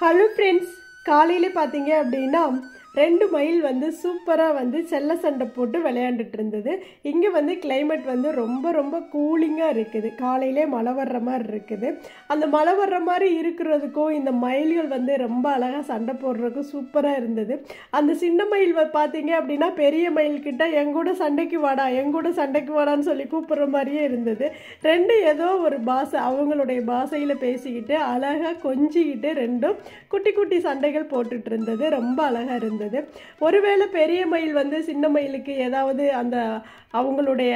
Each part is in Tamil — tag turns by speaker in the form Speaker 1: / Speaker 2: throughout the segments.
Speaker 1: ஹலோ ஃப்ரெண்ட்ஸ், காலையில் பார்த்தீங்க அப்படின்னா 2 மயில் வந்து சூப்பராக வந்து செல்ல சண்டை போட்டு விளையாண்டுட்டு இருந்தது. இங்கே வந்து கிளைமேட் வந்து ரொம்ப ரொம்ப கூலிங்காக இருக்குது. காலையிலே மழை வர்ற மாதிரி இருக்குது. அந்த மழை வர்ற மாதிரி இருக்கிறதுக்கும் இந்த மயில்கள் வந்து ரொம்ப அழகாக சண்டை போடுறதுக்கும் சூப்பராக இருந்தது. அந்த சின்ன மயில் பார்த்தீங்க அப்படின்னா பெரிய மயில்கிட்ட எங்கூட சண்டைக்கு வாடா எங்கூட சண்டைக்கு வாடான்னு சொல்லி கூப்பிட்ற மாதிரியே இருந்தது. ரெண்டும் ஏதோ ஒரு பாஷை, அவங்களுடைய பாஷையில் பேசிக்கிட்டு அழகாக கொஞ்சிக்கிட்டு ரெண்டும் குட்டி குட்டி சண்டைகள் போட்டுட்டு இருந்தது. ரொம்ப அழகாக இருந்தது. ஒருவேளை பெரிய மயில் வந்து சின்ன மயிலுக்கு ஏதாவது அந்த அவங்களுடைய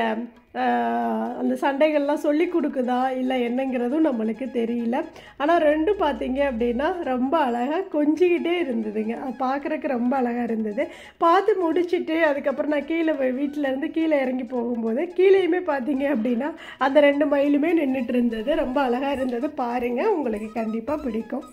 Speaker 1: அந்த சண்டைகள்லாம் சொல்லி கொடுக்குதா இல்லை என்னங்கிறதும் நம்மளுக்கு தெரியல. ஆனால் ரெண்டும் பார்த்தீங்க அப்படின்னா ரொம்ப அழகாக கொஞ்சிக்கிட்டே இருந்ததுங்க. அது பார்க்குறக்கு ரொம்ப அழகாக இருந்தது. பார்த்து முடிச்சுட்டு அதுக்கப்புறம் நான் வீட்டிலேருந்து கீழே இறங்கி போகும்போது கீழேயுமே பார்த்தீங்க அப்படின்னா அந்த 2 மயிலுமே நின்றுட்டு இருந்தது. ரொம்ப அழகாக இருந்தது. பாருங்கள், உங்களுக்கு கண்டிப்பாக பிடிக்கும்.